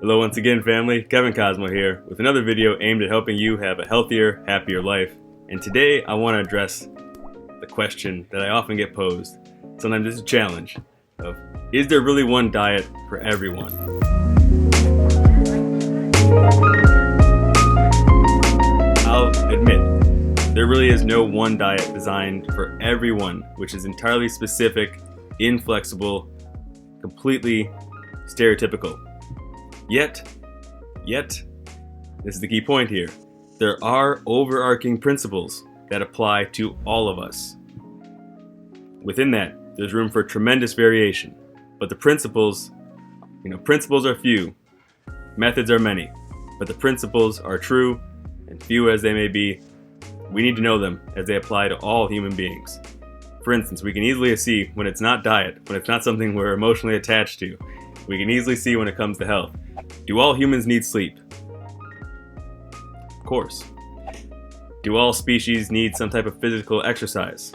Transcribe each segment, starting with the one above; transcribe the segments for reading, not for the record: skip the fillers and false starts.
Hello once again, family. Kevin Cosmo here with another video aimed at helping you have a healthier, happier life. And today I want to address the question that I often get posed, sometimes it's a challenge, of is there really one diet for everyone? I'll admit, there really is no one diet designed for everyone, which is entirely specific, inflexible, completely stereotypical. Yet, this is the key point here, there are overarching principles that apply to all of us. Within that, there's room for tremendous variation, but the principles are few, methods are many, but the principles are true, and few as they may be, we need to know them as they apply to all human beings. For instance, we can easily see when it's not diet, when it's not something we're emotionally attached to. We can easily see when it comes to health. Do all humans need sleep? Of course. Do all species need some type of physical exercise?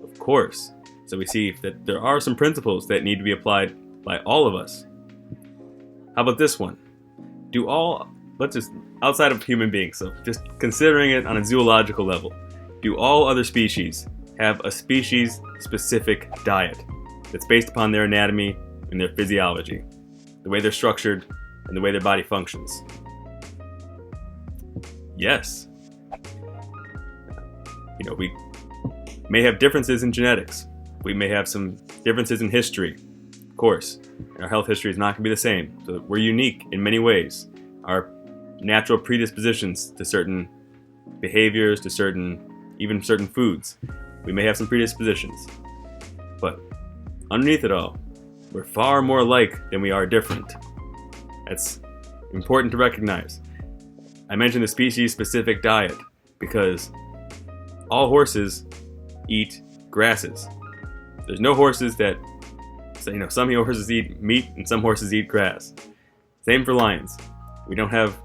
Of course. So we see that there are some principles that need to be applied by all of us. How about this one? Outside of human beings, so just considering it on a zoological level, do all other species have a species-specific diet that's based upon their anatomy and their physiology, the way they're structured, and the way their body functions? Yes. We may have differences in genetics. We may have some differences in history, of course. And our health history is not going to be the same. So we're unique in many ways. Our natural predispositions to certain behaviors, to even certain foods. We may have some predispositions. But underneath it all, we're far more alike than we are different. That's important to recognize. I mentioned the species-specific diet because all horses eat grasses. There's no horses that, some horses eat meat and some horses eat grass. Same for lions. We don't have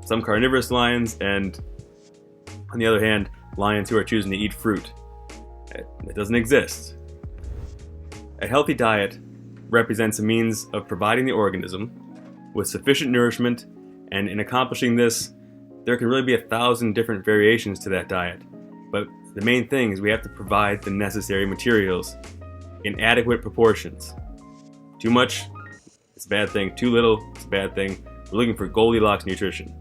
some carnivorous lions and, on the other hand, lions who are choosing to eat fruit. It doesn't exist. A healthy diet represents a means of providing the organism with sufficient nourishment, and in accomplishing this, there can really be 1,000 different variations to that diet. But the main thing is we have to provide the necessary materials in adequate proportions. Too much, it's a bad thing. Too little, it's a bad thing. We're looking for Goldilocks nutrition.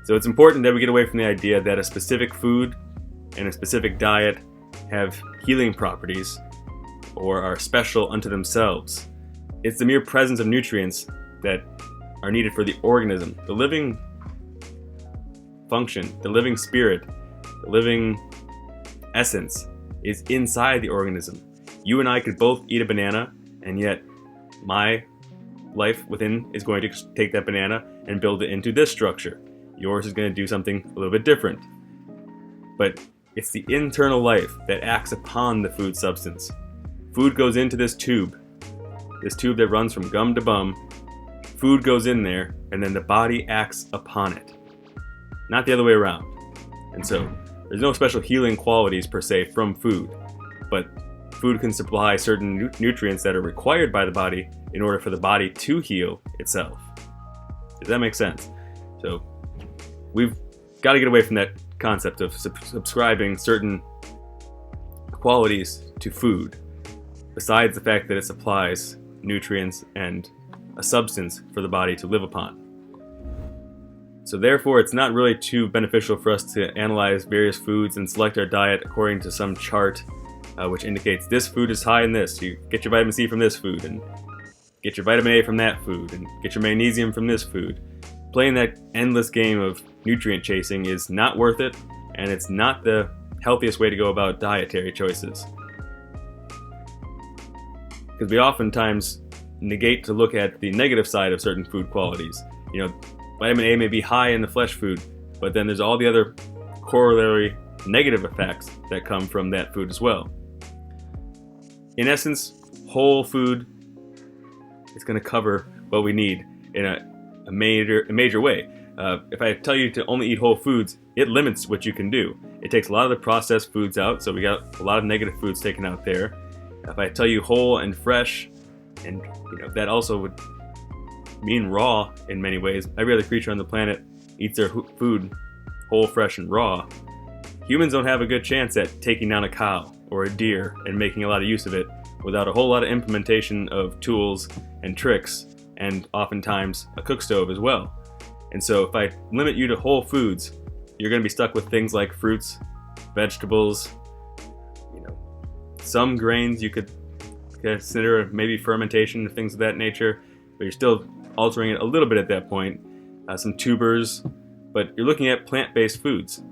So it's important that we get away from the idea that a specific food and a specific diet have healing properties or are special unto themselves. It's the mere presence of nutrients that are needed for the organism. The living function, the living spirit, the living essence is inside the organism. You and I could both eat a banana, and yet my life within is going to take that banana and build it into this structure. Yours is going to do something a little bit different. But it's the internal life that acts upon the food substance. Food goes into this tube that runs from gum to bum. Food goes in there, and then the body acts upon it. Not the other way around. And so, there's no special healing qualities per se from food, but food can supply certain nutrients that are required by the body in order for the body to heal itself. Does that make sense? So, we've got to get away from that concept of subscribing certain qualities to food, besides the fact that it supplies nutrients and a substance for the body to live upon. So therefore, it's not really too beneficial for us to analyze various foods and select our diet according to some chart which indicates this food is high in this. You get your vitamin C from this food, and get your vitamin A from that food, and get your magnesium from this food. Playing that endless game of nutrient chasing is not worth it, and it's not the healthiest way to go about dietary choices. Because we oftentimes negate to look at the negative side of certain food qualities. Vitamin A may be high in the flesh food, but then there's all the other corollary negative effects that come from that food as well. In essence, whole food is going to cover what we need in a major way. If I tell you to only eat whole foods, it limits what you can do. It takes a lot of the processed foods out, so we got a lot of negative foods taken out there. If I tell you whole and fresh, And that also would mean raw in many ways. Every other creature on the planet eats their food whole, fresh, and raw. Humans don't have a good chance at taking down a cow or a deer and making a lot of use of it without a whole lot of implementation of tools and tricks, and oftentimes a cook stove as well. And so if I limit you to whole foods, you're going to be stuck with things like fruits, vegetables, some grains you could consider maybe fermentation, things of that nature, but you're still altering it a little bit at that point. Some tubers, but you're looking at plant-based foods.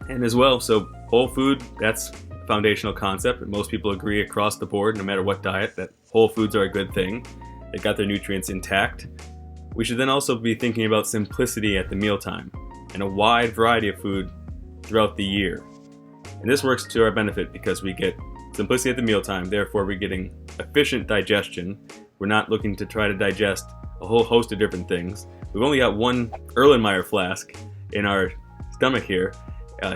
And as well, so whole food, that's a foundational concept. Most people agree across the board, no matter what diet, that whole foods are a good thing. They got their nutrients intact. We should then also be thinking about simplicity at the mealtime and a wide variety of food throughout the year. And this works to our benefit because we get simplicity at the mealtime, therefore we're getting efficient digestion. We're not looking to try to digest a whole host of different things. We've only got one Erlenmeyer flask in our stomach here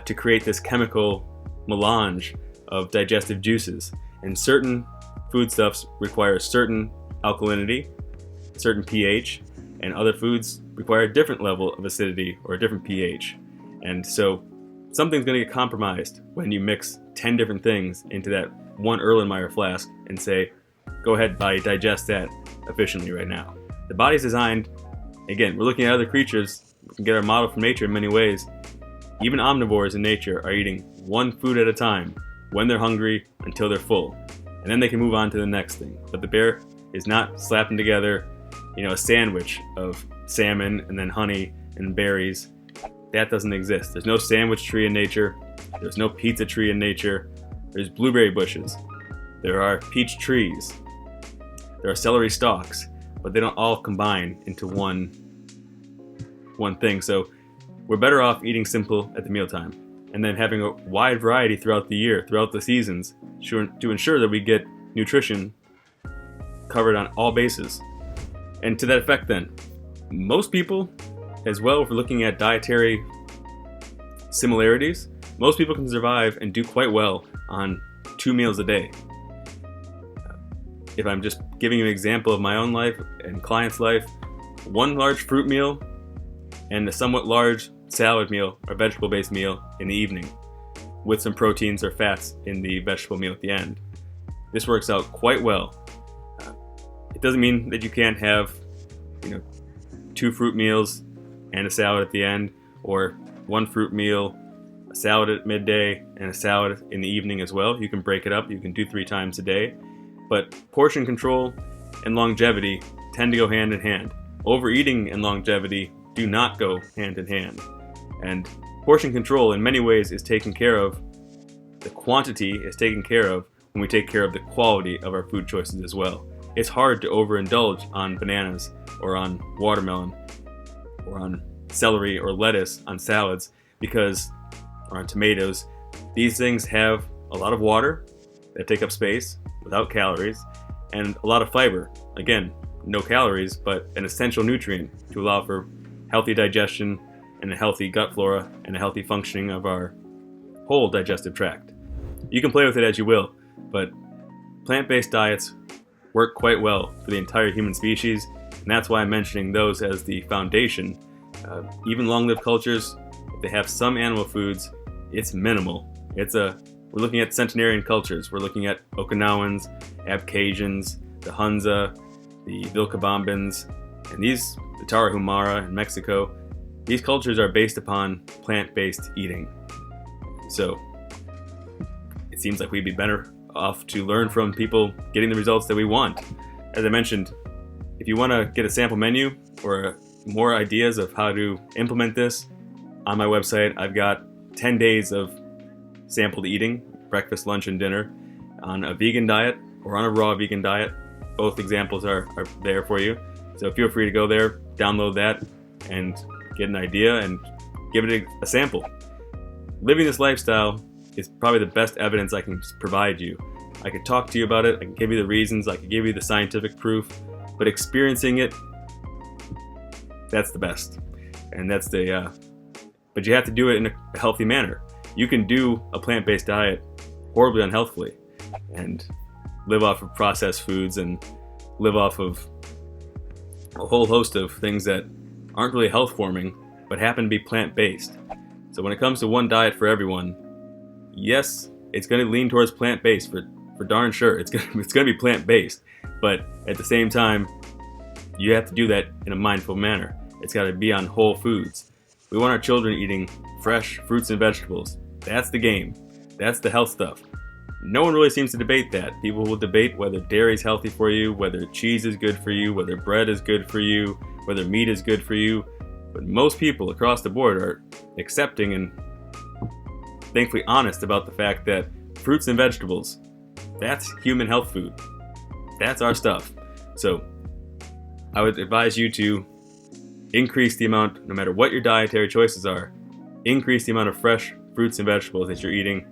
to create this chemical melange of digestive juices. And certain foodstuffs require certain alkalinity, certain pH, and other foods require a different level of acidity or a different pH. And so something's going to get compromised when you mix 10 different things into that one Erlenmeyer flask and say, go ahead, body, digest that efficiently right now. The body's designed, again, we're looking at other creatures, we can get our model from nature in many ways. Even omnivores in nature are eating one food at a time when they're hungry until they're full. And then they can move on to the next thing. But the bear is not slapping together, a sandwich of salmon and then honey and berries. That doesn't exist. There's no sandwich tree in nature. There's no pizza tree in nature. There's blueberry bushes. There are peach trees. There are celery stalks, but they don't all combine into one thing. So we're better off eating simple at the mealtime and then having a wide variety throughout the year, throughout the seasons, to ensure that we get nutrition covered on all bases. And to that effect then, most people, as well, if we're looking at dietary similarities, most people can survive and do quite well on 2 meals a day. If I'm just giving you an example of my own life and client's life, 1 large fruit meal and a somewhat large salad meal or vegetable-based meal in the evening with some proteins or fats in the vegetable meal at the end. This works out quite well. It doesn't mean that you can't have 2 fruit meals and a salad at the end, or 1 fruit meal, a salad at midday, and a salad in the evening as well. You can break it up. You can do 3 times a day. But portion control and longevity tend to go hand in hand. Overeating and longevity do not go hand in hand. And portion control in many ways is taken care of. The quantity is taken care of when we take care of the quality of our food choices as well. It's hard to overindulge on bananas or on watermelon or on celery or lettuce on salads or on tomatoes. These things have a lot of water that take up space without calories and a lot of fiber. Again, no calories, but an essential nutrient to allow for healthy digestion and a healthy gut flora and a healthy functioning of our whole digestive tract. You can play with it as you will, but plant-based diets work quite well for the entire human species, and that's why I'm mentioning those as the foundation. Even long-lived cultures, if they have some animal foods, it's minimal. We're looking at centenarian cultures. We're looking at Okinawans, Abkhazians, the Hunza, the Vilcabambans, and the Tarahumara in Mexico. These cultures are based upon plant-based eating. So it seems like we'd be better off to learn from people getting the results that we want. As I mentioned, if you want to get a sample menu or more ideas of how to implement this, on my website I've got 10 days of sampled eating, breakfast, lunch, and dinner, on a vegan diet or on a raw vegan diet. Both examples are there for you. So feel free to go there, download that, and get an idea and give it a sample. Living this lifestyle is probably the best evidence I can provide you. I could talk to you about it, I can give you the reasons, I can give you the scientific proof, but experiencing it, that's the best. And but you have to do it in a healthy manner. You can do a plant-based diet horribly unhealthfully, and live off of processed foods and live off of a whole host of things that aren't really health forming but happen to be plant-based. So when it comes to one diet for everyone, yes, it's going to lean towards plant-based for darn sure. It's going to be plant-based, but at the same time, you have to do that in a mindful manner. It's got to be on whole foods. We want our children eating fresh fruits and vegetables. That's the game. That's the health stuff. No one really seems to debate that. People will debate whether dairy is healthy for you, whether cheese is good for you, whether bread is good for you, whether meat is good for you. But most people across the board are accepting and thankfully honest about the fact that fruits and vegetables, that's human health food. That's our stuff. So I would advise you to increase the amount, no matter what your dietary choices are, increase the amount of fresh fruits and vegetables that you're eating,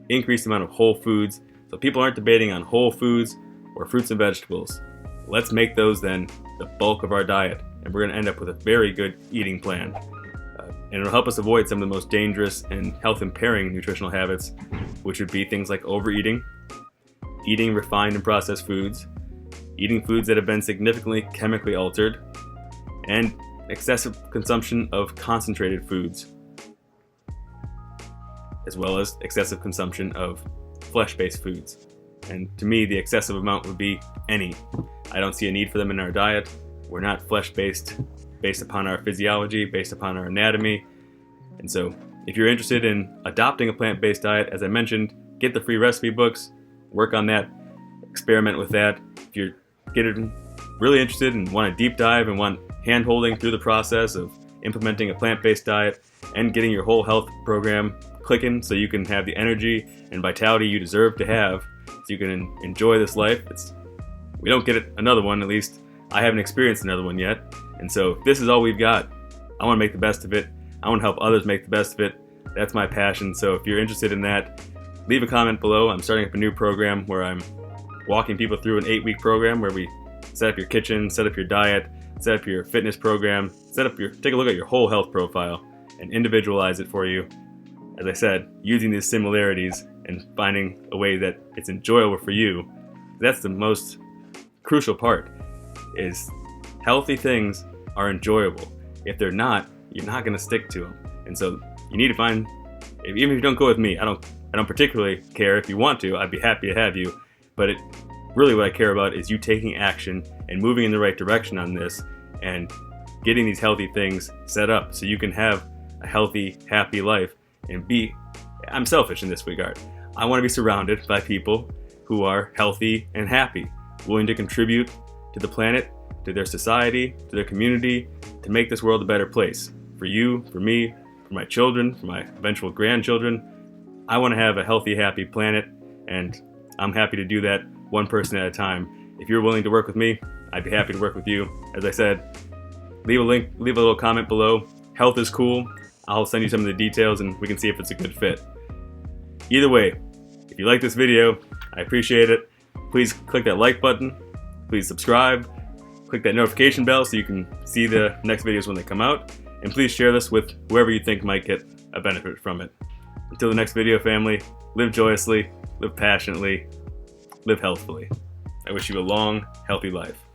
increase the amount of whole foods. So people aren't debating on whole foods or fruits and vegetables. Let's make those then the bulk of our diet, and we're going to end up with a very good eating plan. And it'll help us avoid some of the most dangerous and health impairing nutritional habits, which would be things like overeating, eating refined and processed foods, eating foods that have been significantly chemically altered, and excessive consumption of concentrated foods, as well as excessive consumption of flesh-based foods. And to me, the excessive amount would be any. I don't see a need for them in our diet. We're not flesh-based, based upon our physiology, based upon our anatomy. And so if you're interested in adopting a plant-based diet, as I mentioned, get the free recipe books, work on that, experiment with that. If you're getting really interested and want a deep dive and want hand-holding through the process of implementing a plant-based diet and getting your whole health program clicking so you can have the energy and vitality you deserve to have so you can enjoy this life. We don't get another one, at least I haven't experienced another one yet. And so if this is all we've got, I want to make the best of it. I want to help others make the best of it. That's my passion. So if you're interested in that, leave a comment below. I'm starting up a new program where I'm walking people through an 8-week program where we set up your kitchen, set up your diet, set up your fitness program, take a look at your whole health profile and individualize it for you. As I said, using these similarities and finding a way that it's enjoyable for you. That's the most crucial part, is healthy things are enjoyable. If they're not, you're not going to stick to them. And so you need to find, even if you don't go with me, I don't particularly care. If you want to, I'd be happy to have you. But really what I care about is you taking action and moving in the right direction on this and getting these healthy things set up so you can have a healthy, happy life and I'm selfish in this regard. I want to be surrounded by people who are healthy and happy, willing to contribute to the planet, to their society, to their community, to make this world a better place. For you, for me, for my children, for my eventual grandchildren. I want to have a healthy, happy planet, and I'm happy to do that one person at a time. If you're willing to work with me, I'd be happy to work with you. As I said, leave a little comment below. Health is cool. I'll send you some of the details and we can see if it's a good fit. Either way, if you like this video, I appreciate it. Please click that like button. Please subscribe. Click that notification bell so you can see the next videos when they come out. And please share this with whoever you think might get a benefit from it. Until the next video, family, live joyously, live passionately, live healthfully. I wish you a long, healthy life.